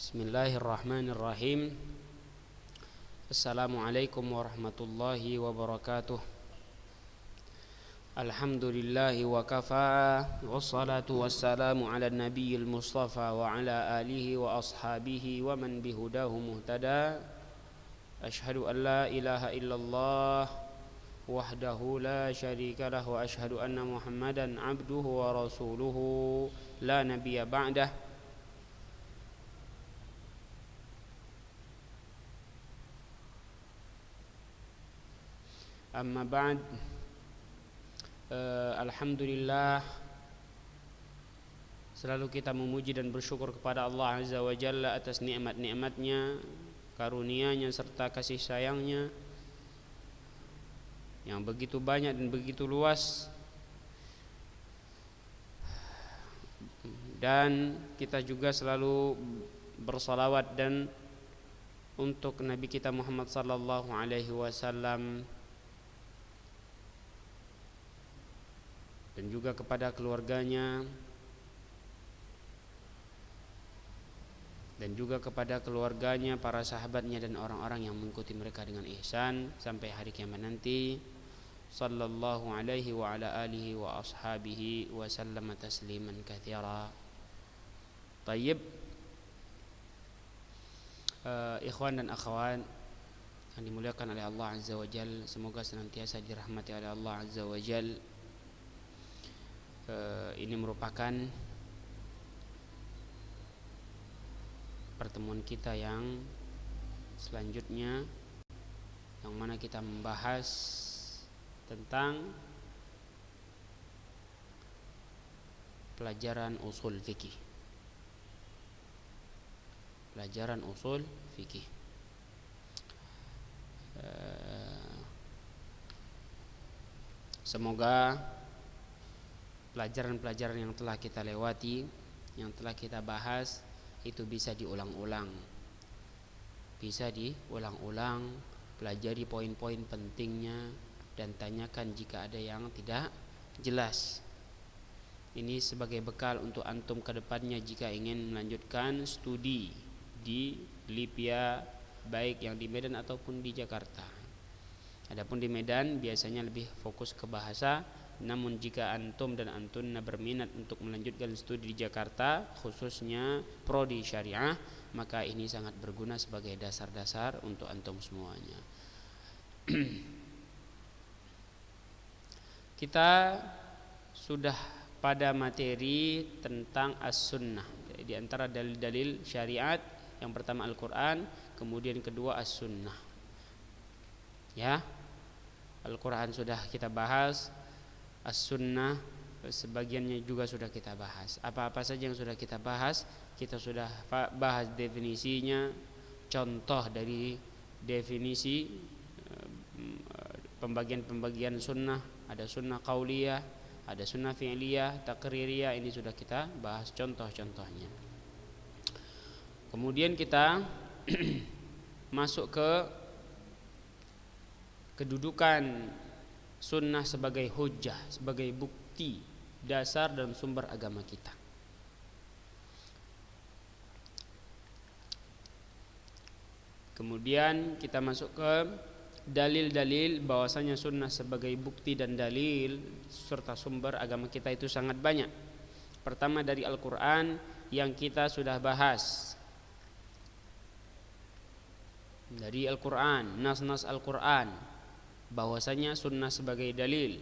Bismillahirrahmanirrahim. Assalamualaikum warahmatullahi wabarakatuh. Alhamdulillahi wa kafa, wassalatu wassalamu ala nabiyil mustafa wa ala alihi wa ashabihi wa man bihudahu muhtada. Ashhadu an la ilaha illallah wahdahu la syarika lah wa ashhadu anna muhammadan abduhu wa rasuluhu la nabiyya ba'dah. Amma ba'd. Alhamdulillah, selalu kita memuji dan bersyukur kepada Allah Azza wa Jalla atas nikmat-nikmatnya, karunia-Nya serta kasih sayang-Nya yang begitu banyak dan begitu luas. Dan kita juga selalu bersalawat dan untuk Nabi kita Muhammad sallallahu alaihi wasallam dan juga kepada keluarganya dan juga kepada keluarganya, para sahabatnya dan orang-orang yang mengikuti mereka dengan ihsan sampai hari kiamat nanti. Sallallahu alaihi wa ala alihi wa ashabihi wa sallama tasliman katsira. Tayyib. Ikhwan dan akhwat yang dimuliakan oleh Allah Azza wa Jalla, semoga senantiasa dirahmati oleh Allah Azza wa Jalla. Ini merupakan pertemuan kita yang selanjutnya, yang mana kita membahas tentang pelajaran usul fikih. Pelajaran usul fikih. Semoga pelajaran-pelajaran yang telah kita lewati, yang telah kita bahas itu bisa diulang-ulang. Bisa diulang-ulang, pelajari poin-poin pentingnya dan tanyakan jika ada yang tidak jelas. Ini sebagai bekal untuk antum ke depannya jika ingin melanjutkan studi di Lipia, baik yang di Medan ataupun di Jakarta. Adapun di Medan biasanya lebih fokus ke bahasa. Namun jika antum dan antunna berminat untuk melanjutkan studi di Jakarta, khususnya prodi syariah, maka ini sangat berguna sebagai dasar-dasar untuk antum semuanya. Kita sudah pada materi tentang as-sunnah. Di antara dalil-dalil syariat, yang pertama Al-Quran, kemudian kedua as-sunnah. Ya, Al-Quran sudah kita bahas, as-sunnah sebagiannya juga sudah kita bahas. Apa-apa saja yang sudah kita bahas, kita sudah bahas definisinya, contoh dari definisi pembagian-pembagian sunnah. Ada sunnah qauliyah, ada sunnah fi'liyah, taqririyah. Ini sudah kita bahas contoh-contohnya. Kemudian kita masuk ke kedudukan sunnah sebagai hujjah, sebagai bukti dasar dan sumber agama kita. Kemudian kita masuk ke dalil-dalil bahwasanya sunnah sebagai bukti dan dalil serta sumber agama kita itu sangat banyak. Pertama dari Al-Quran yang kita sudah bahas. Dari Al-Quran, nas-nas Al-Quran, bahwasanya sunnah sebagai dalil,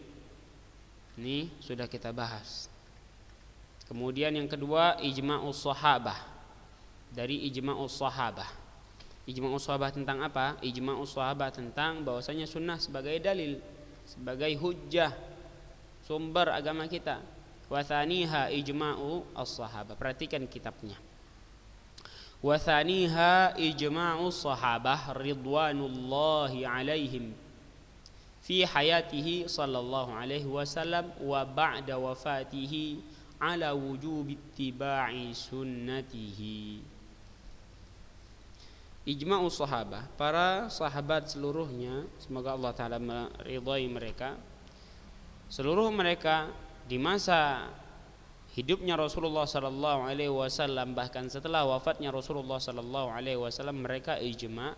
ini sudah kita bahas. Kemudian yang kedua ijma'us sahabah. Dari ijma'us sahabah. Ijma'us sahabah tentang apa? Ijma'us sahabah tentang bahwasanya sunnah sebagai dalil, sebagai hujjah, sumber agama kita. Wa tsaniha ijma'u as-sahabah. Perhatikan kitabnya. Wa tsaniha ijma'us sahabah ridwanullahi alaihim fi hayatihi sallallahu alaihi wasallam wa ba'da wafatihi ala wujubi ittiba'i sunnatihi. Ijma'us sahabah, para sahabat seluruhnya, semoga Allah Ta'ala meridhai mereka, seluruh mereka di masa hidupnya Rasulullah sallallahu alaihi wasallam, bahkan setelah wafatnya Rasulullah sallallahu alaihi wasallam, mereka ijma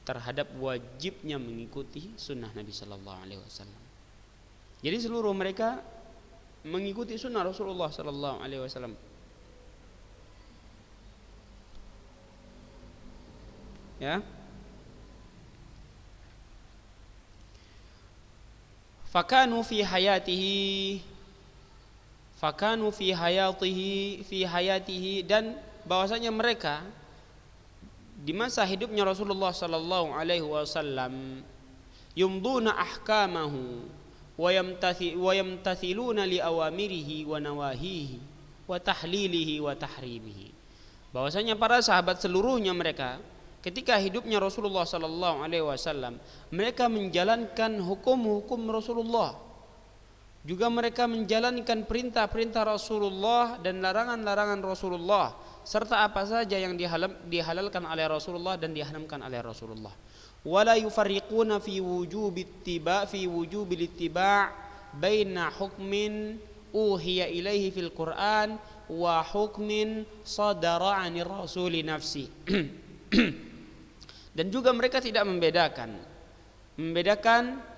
terhadap wajibnya mengikuti sunnah Nabi sallallahu alaihi wasallam. Jadi seluruh mereka mengikuti sunnah Rasulullah sallallahu alaihi wasallam. Ya. Fakanu fi hayatihi dan bahwasanya mereka di masa hidupnya Rasulullah sallallahu alaihi wasallam yumduna ahkamahu wa yamtathiluna li awamirihi wa nawahihi wa tahlilihi wa tahrimihi. Bahwasanya para sahabat seluruhnya mereka ketika hidupnya Rasulullah sallallahu alaihi wasallam, mereka menjalankan hukum-hukum Rasulullah. Juga mereka menjalankan perintah-perintah Rasulullah dan larangan-larangan Rasulullah, serta apa saja yang dihalalkan oleh Rasulullah dan diharamkan oleh Rasulullah. Wala yufarriquna fi wujubil ittiba' baina hukmin uhiya ilaihi fil Qur'an wa hukmin sadara 'anir rasuli nafsi. Dan juga mereka tidak membedakan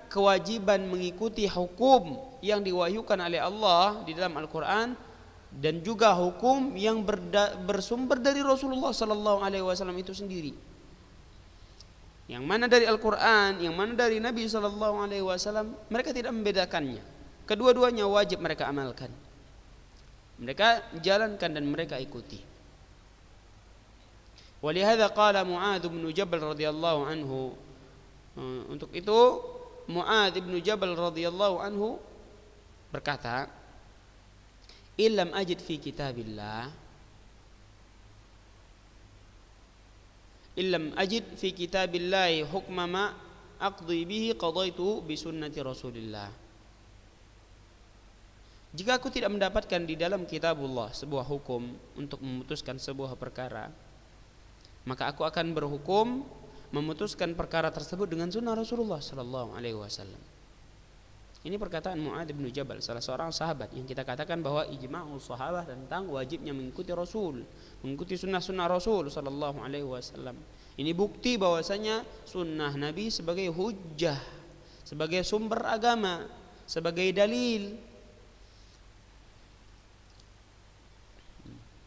kewajiban mengikuti hukum yang diwahyukan oleh Allah di dalam Al-Quran dan juga hukum yang bersumber dari Rasulullah sallallahu alaihi wasallam itu sendiri. Yang mana dari Al-Quran, yang mana dari Nabi sallallahu alaihi wasallam, mereka tidak membedakannya. Kedua-duanya wajib mereka amalkan. Mereka jalankan dan mereka ikuti. Walihada qala Mu'adz bin Jabal radhiyallahu anhu. Untuk itu Mu'adz bin Jabal radhiyallahu anhu berkata, "Illam ajid fi kitabillah hukma ma aqdi bihi qadaitu bi sunnati Rasulillah." Jika aku tidak mendapatkan di dalam kitabullah sebuah hukum untuk memutuskan sebuah perkara, maka aku akan berhukum memutuskan perkara tersebut dengan sunnah Rasulullah sallallahu alaihi wasallam. Ini perkataan Mu'adz bin Jabal, salah seorang sahabat yang kita katakan bahwa ijma'ul sahabah tentang wajibnya mengikuti Rasul, mengikuti sunnah-sunnah Rasul sallallahu alaihi wasallam. Ini bukti bahwasanya sunnah Nabi sebagai hujjah, sebagai sumber agama, sebagai dalil.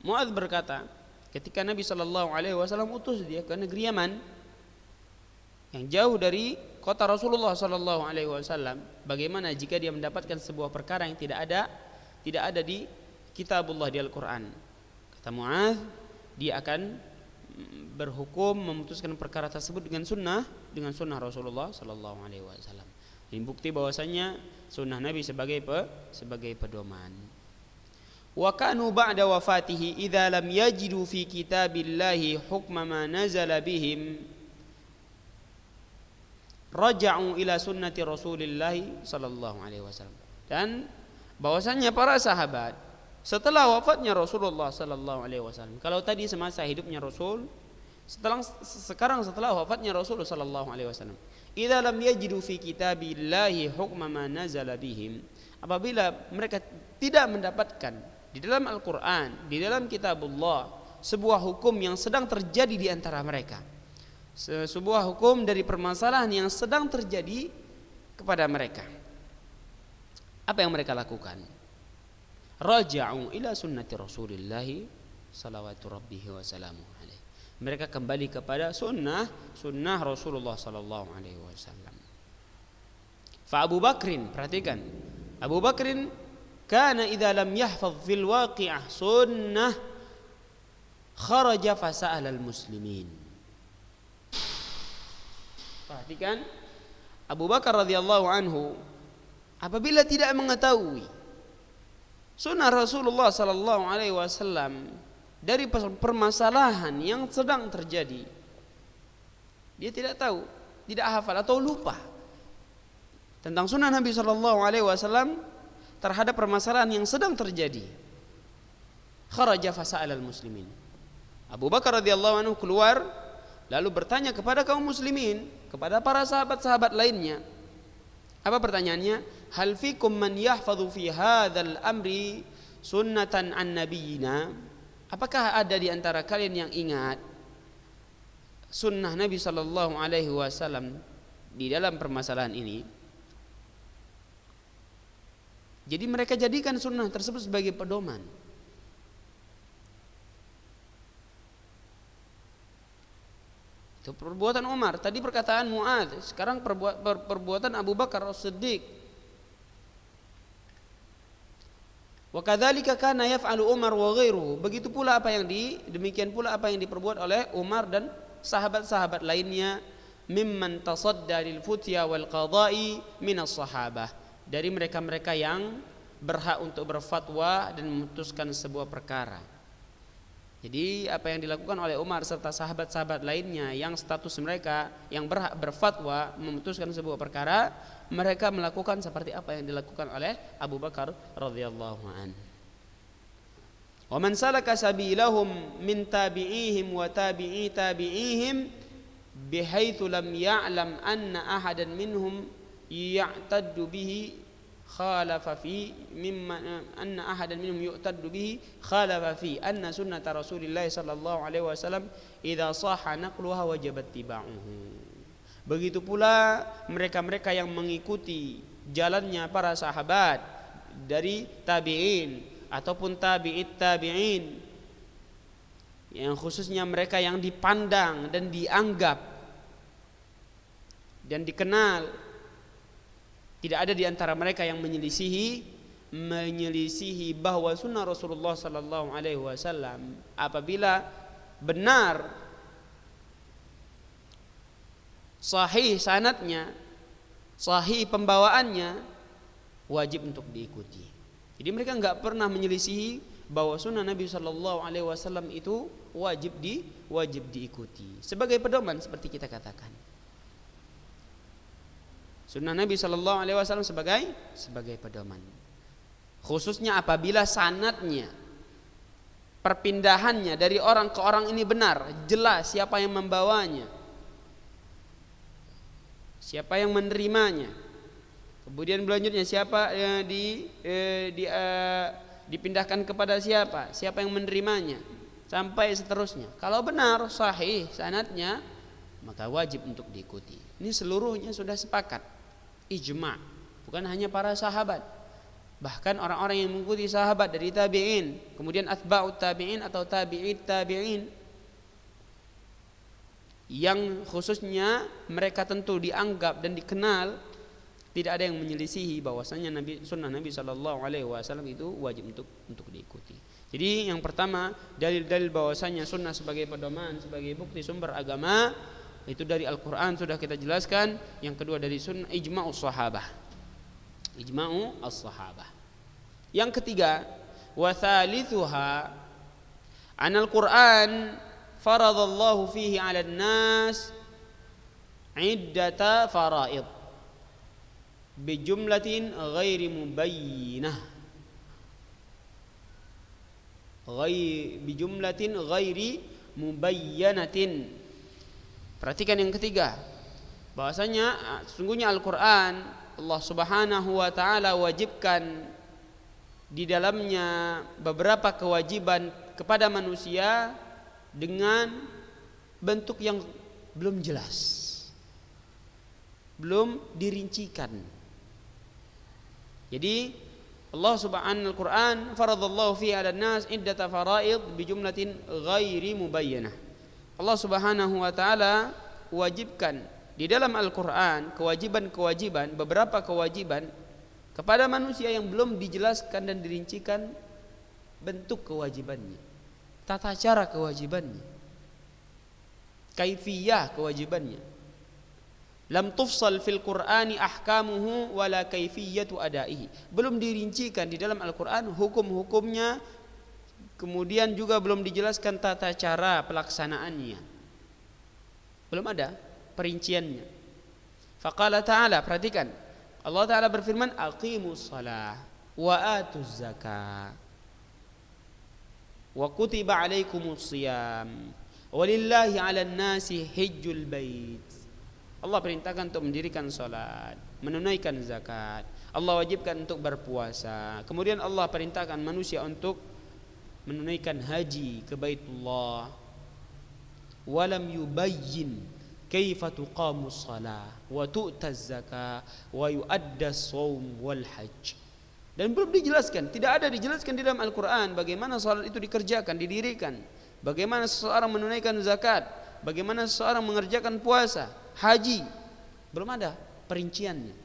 Mu'adz berkata, ketika Nabi sallallahu alaihi wasallam utus dia ke negeri Yaman yang jauh dari kota Rasulullah sallallahu alaihi wasallam, bagaimana jika dia mendapatkan sebuah perkara yang tidak ada di kitabullah, di Al-Qur'an? Kata Mu'adz, dia akan berhukum memutuskan perkara tersebut dengan sunnah Rasulullah sallallahu alaihi wasallam. Ini bukti bahwasanya sunnah Nabi sebagai pedoman. Wa kanu ba'da wafatihi idza lam yajidu fi kitabillahi hukma ma nazala bihim raja'u ila sunnati Rasulillah sallallahu alaihi wasallam. Dan bahwasanya para sahabat setelah wafatnya Rasulullah sallallahu alaihi wasallam, kalau tadi semasa hidupnya Rasul, sekarang setelah wafatnya Rasul sallallahu alaihi wasallam, idza lam yajidu fi kitabillahi hukma ma nazala bihim, apabila mereka tidak mendapatkan di dalam Al-Quran, di dalam kitabullah sebuah hukum yang sedang terjadi di antara mereka, sebuah hukum dari permasalahan yang sedang terjadi kepada mereka, apa yang mereka lakukan? Raja'u ila sunnati Rasulillahi salawatu rabbihi wa salamuhu alaihi. Mereka kembali kepada sunnah Rasulullah sallallahu alaihi wasallam. Fa Abu Bakrin, perhatikan, Abu Bakrin kana idza lam yahfaz fil waqi'ah sunnah kharaja fasa'ala al-muslimin. Perhatikan, Abu Bakar radhiyallahu anhu apabila tidak mengetahui sunnah Rasulullah sallallahu alaihi wasallam dari permasalahan yang sedang terjadi, dia tidak tahu, tidak hafal atau lupa tentang sunnah Nabi sallallahu alaihi wasallam terhadap permasalahan yang sedang terjadi, kharaja fasa'al al-muslimin. Abu Bakar radhiyallahu anhu keluar lalu bertanya kepada kaum muslimin, kepada para sahabat-sahabat lainnya. Apa pertanyaannya? Hal fikum man yahfadhu fi hadzal amri sunnatan an nabiyina, apakah ada di antara kalian yang ingat sunnah Nabi sallallahu alaihi wasallam di dalam permasalahan ini? Jadi mereka jadikan sunnah tersebut sebagai pedoman. Itu perbuatan Umar. Tadi perkataan Mu'adz, sekarang perbuatan Abu Bakar As-Siddiq. Wa kadzalika kana yaf'alu Umar wa ghairuhu. Begitu pula demikian pula apa yang diperbuat oleh Umar dan sahabat-sahabat lainnya, mimman tasadda lil futya wal qada'i minas sahabah, dari mereka-mereka yang berhak untuk berfatwa dan memutuskan sebuah perkara. Jadi apa yang dilakukan oleh Umar serta sahabat-sahabat lainnya yang status mereka yang berhak berfatwa memutuskan sebuah perkara, mereka melakukan seperti apa yang dilakukan oleh Abu Bakar radhiyallahu anhu. Wa man salaka sabilahum min tabi'ihim wa tabi'i tabi'ihim bihaitsu lam ya'lam anna ahadan minhum ya'taddu bihi khalafa fi mimma anna ahadan minhum yu'taddu bihi khalafa fi anna sunnata Rasulillah sallallahu alaihi wasallam idza sahha naqluha wajibat tibauhu. Begitu pula mereka-mereka yang mengikuti jalannya para sahabat dari tabi'in ataupun tabi'it tabi'in, yang khususnya mereka yang dipandang dan dianggap dan dikenal, tidak ada di antara mereka yang menyelisihi bahwa sunnah Rasulullah sallallahu alaihi wasallam apabila benar sahih sanadnya, sahih pembawaannya, wajib untuk diikuti. Jadi mereka enggak pernah menyelisihi bahwa sunnah Nabi sallallahu alaihi wasallam itu wajib diikuti sebagai pedoman, seperti kita katakan. Sunnah Nabi sallallahu alaihi wasallam sebagai pedoman. Khususnya apabila sanadnya, perpindahannya dari orang ke orang ini benar, jelas siapa yang membawanya, siapa yang menerimanya. Kemudian selanjutnya siapa yang dipindahkan kepada siapa yang menerimanya, sampai seterusnya. Kalau benar sahih sanadnya, maka wajib untuk diikuti. Ini seluruhnya sudah sepakat, ijma', bukan hanya para sahabat, bahkan orang-orang yang mengikuti sahabat dari tabi'in, kemudian atba'ut tabi'in atau tabi'it tabi'in, yang khususnya mereka tentu dianggap dan dikenal, tidak ada yang menyelisihi bahwasanya sunnah Nabi sallallahu alaihi wasallam itu wajib untuk diikuti. Jadi yang pertama, dalil-dalil bahwasanya sunnah sebagai pedoman, sebagai bukti sumber agama, itu dari Al-Quran sudah kita jelaskan. Yang kedua dari sunnah, ijma'us sahabah. Yang ketiga, wa thalithuha anal Quran faradallahu fihi 'alan nas iddata faraid bijumlatin ghairi mubayyinah ghairi mubayyanatin. Perhatikan yang ketiga, bahwasanya sesungguhnya Al-Quran Allah Subhanahu wa taala wajibkan di dalamnya beberapa kewajiban kepada manusia dengan bentuk yang belum jelas, belum dirincikan. Jadi Allah Subhanahu Al-Quran faradallahu fi 'alan nas iddata faraid bijumlatin ghairi mubayyinah. Allah Subhanahu wa taala wajibkan di dalam Al-Quran kewajiban-kewajiban, beberapa kewajiban kepada manusia yang belum dijelaskan dan dirincikan bentuk kewajibannya, tata cara kewajibannya, kaifiyah kewajibannya. Lam tufsal fil Qur'ani ahkamuhu wala kaifiyatu adaihi. Belum dirincikan di dalam Al-Quran hukum-hukumnya, kemudian juga belum dijelaskan tata cara pelaksanaannya, belum ada perinciannya. Faqala ta'ala, perhatikan, Allah Ta'ala berfirman, aqimus salah wa atuz zakah wa kutiba alaikumus siyam walillahi 'alan nasi hajjul bait Allah perintahkan untuk mendirikan salat, menunaikan zakat. Allah wajibkan untuk berpuasa. Kemudian Allah perintahkan manusia untuk menunaikan haji ke Baitullah. Walam yubayyin kaifa tuqamus shalah wa tu'taz zakah wa yu'addas shaum wal hajj. Dan belum dijelaskan, tidak ada dijelaskan di dalam Al-Quran bagaimana salat itu dikerjakan, didirikan, bagaimana seseorang menunaikan zakat, bagaimana seseorang mengerjakan puasa, haji. Belum ada perinciannya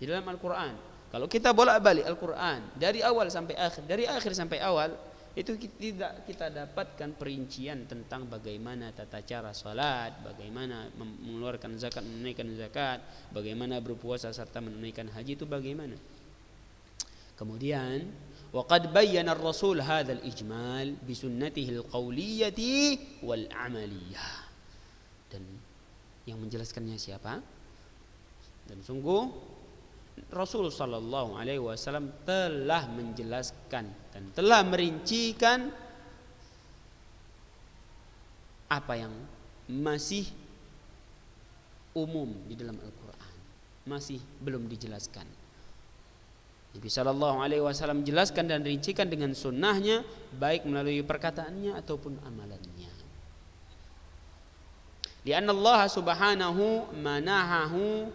di dalam Al-Quran. Kalau kita bolak-balik Al-Quran dari awal sampai akhir, dari akhir sampai awal, itu tidak kita dapatkan perincian tentang bagaimana tata cara salat, bagaimana mengeluarkan zakat, menunaikan zakat, bagaimana berpuasa serta menunaikan haji, itu bagaimana. Kemudian waqad bayyana ar-rasul hadzal ijmal bi sunnatihi al-qauliyati wal amaliyah. Dan yang menjelaskannya siapa? Dan sungguh Rasul sallallahu alaihi wasallam telah menjelaskan dan telah merincikan apa yang masih umum di dalam Al-Quran, masih belum dijelaskan. Nabi sallallahu alaihi wasallam jelaskan dan rincikan dengan sunnahnya, baik melalui perkataannya ataupun amalannya. Lianna Allah subhanahu manahahu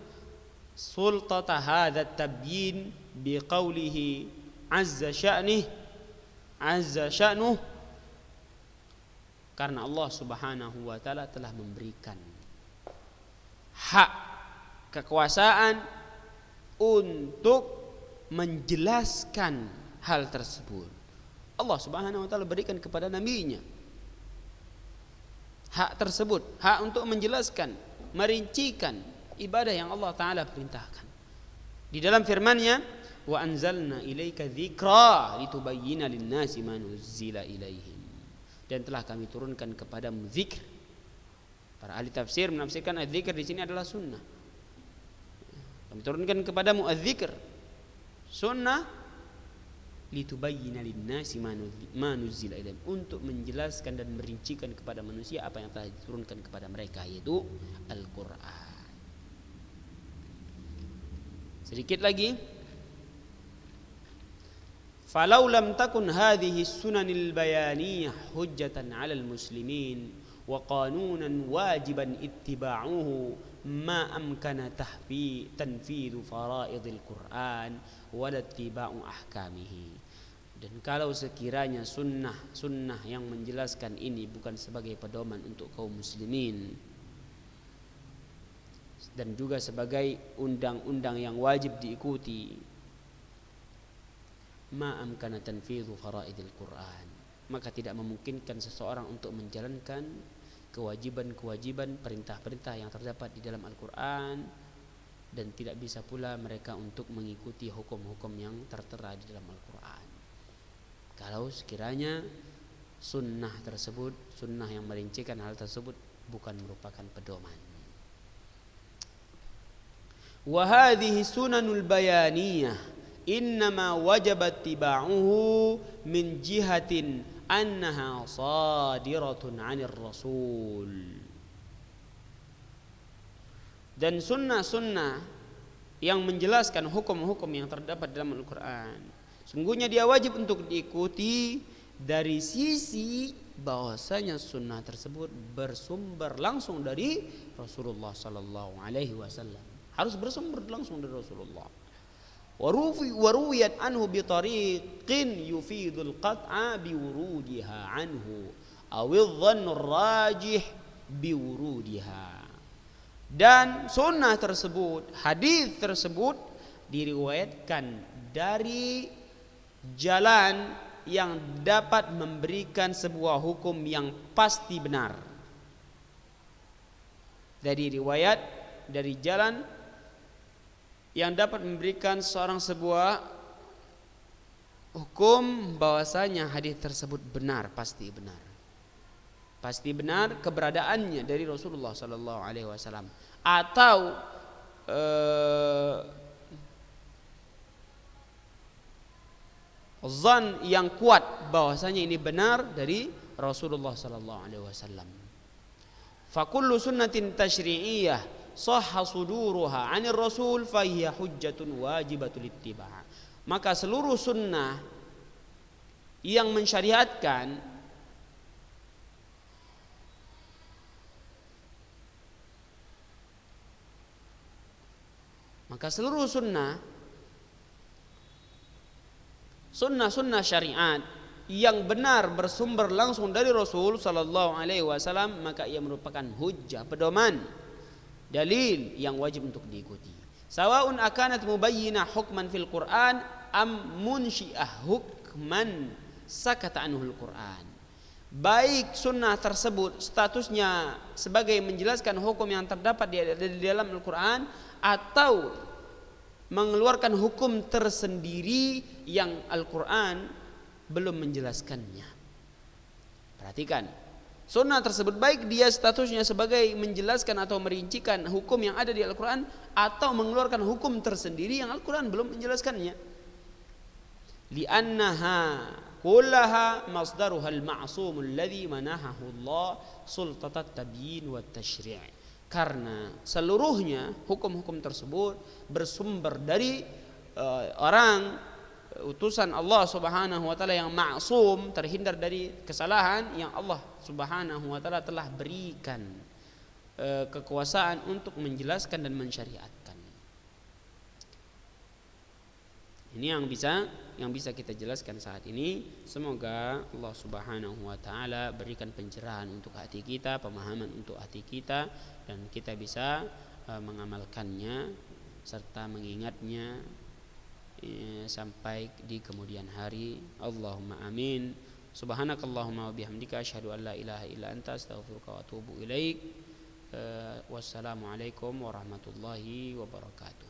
sultata hadha at-tabyin biqaulihi azza sya'nuh, karena Allah subhanahu wa ta'ala telah memberikan hak kekuasaan untuk menjelaskan hal tersebut. Allah subhanahu wa ta'ala berikan kepada nabinya hak tersebut, hak untuk menjelaskan, merincikan ibadah yang Allah ta'ala perintahkan. Di dalam firman-Nya, wa anzalna ilaika dzikra litubayyana lin-nasi ma nuzzila ilaihim. Dan telah kami turunkan kepadamu zikr. Para ahli tafsir menafsirkan az-zikr di sini adalah sunnah. Kami turunkan kepadamu az-zikr, sunnah, litubayyana lin-nasi ma nuzzila ilaihim, untuk menjelaskan dan merincikan kepada manusia apa yang telah diturunkan kepada mereka, yaitu Al-Qur'an. Sedikit lagi, falau lam takun hadhihi sunanil bayaniyah hujjatan 'alal muslimin wa qanunan wajiban ittiba'uhu ma amkana tanfidhu faraidil Qur'an wa ittiba'u ahkamihi. Dan kalau sekiranya sunnah yang menjelaskan ini bukan sebagai pedoman untuk kaum muslimin dan juga sebagai undang-undang yang wajib diikuti, ma amkana tanfidhu faraidil Qur'an, maka tidak memungkinkan seseorang untuk menjalankan kewajiban-kewajiban, perintah-perintah yang terdapat di dalam Al-Quran, dan tidak bisa pula mereka untuk mengikuti hukum-hukum yang tertera di dalam Al-Quran kalau sekiranya sunnah tersebut, sunnah yang merincikan hal tersebut, bukan merupakan pedoman. Wa hadhihi sunanul bayaniyah innama wajabat tiba'uhu min jihatin annaha sadiratun 'anir rasul. Dan sunnah-sunnah yang menjelaskan hukum-hukum yang terdapat dalam Al-Quran, sungguhnya dia wajib untuk diikuti dari sisi bahwasanya sunnah tersebut bersumber langsung dari Rasulullah sallallahu alaihi wasallam. Harus bersumber langsung dari Rasulullah. Waruwiyat anhu bi tariqin yufidul qat'a bi wurudiha anhu awil dhannur rajih bi wurudiha. Dan sunnah tersebut, hadis tersebut diriwayatkan dari jalan yang dapat memberikan sebuah hukum yang pasti benar. Dari riwayat, dari jalan yang dapat memberikan seorang sebuah hukum bahwasanya hadis tersebut benar, pasti benar. Pasti benar keberadaannya dari Rasulullah sallallahu alaihi wasallam, atau zan yang kuat bahwasanya ini benar dari Rasulullah sallallahu alaihi wasallam. Fa kullu sunnatin tasyri'iyyah sahha suduruha 'anir rasul fa hiya hujjatun wajibatul ittiba'. Maka seluruh sunnah yang mensyariatkan sunnah syariat yang benar bersumber langsung dari Rasul sallallahu alaihi wasallam, maka ia merupakan hujjah, pedoman, dalil yang wajib untuk diikuti. Sawaun akanat mubayyinah hukman fil Qur'an am munsyi'ah hukman sakata anhul Qur'an. Baik sunnah tersebut statusnya sebagai menjelaskan hukum yang terdapat di dalam Al-Qur'an atau mengeluarkan hukum tersendiri yang Al-Qur'an belum menjelaskannya. Perhatikan, sunnah tersebut baik dia statusnya sebagai menjelaskan atau merincikan hukum yang ada di Al-Quran atau mengeluarkan hukum tersendiri yang Al-Quran belum menjelaskannya. Li'annaha kullaha masdaruhal ma'sumul ladzi manahahu Allah sultatat tabyin wat tasyri'. Karena seluruhnya hukum-hukum tersebut bersumber dari orang utusan Allah Subhanahu wa taala yang maksum, terhindar dari kesalahan, yang Allah Subhanahu wa taala telah berikan kekuasaan untuk menjelaskan dan mensyariatkan. Ini yang bisa kita jelaskan saat ini. Semoga Allah Subhanahu wa taala berikan pencerahan untuk hati kita, pemahaman untuk hati kita, dan kita bisa mengamalkannya serta mengingatnya sampai di kemudian hari. Allahumma amin. Subhanakallahumma wa bihamdika asyhadu an la ilaha illa anta astaghfiruka wa atubu ilaik. Wassalamualaikum warahmatullahi wabarakatuh.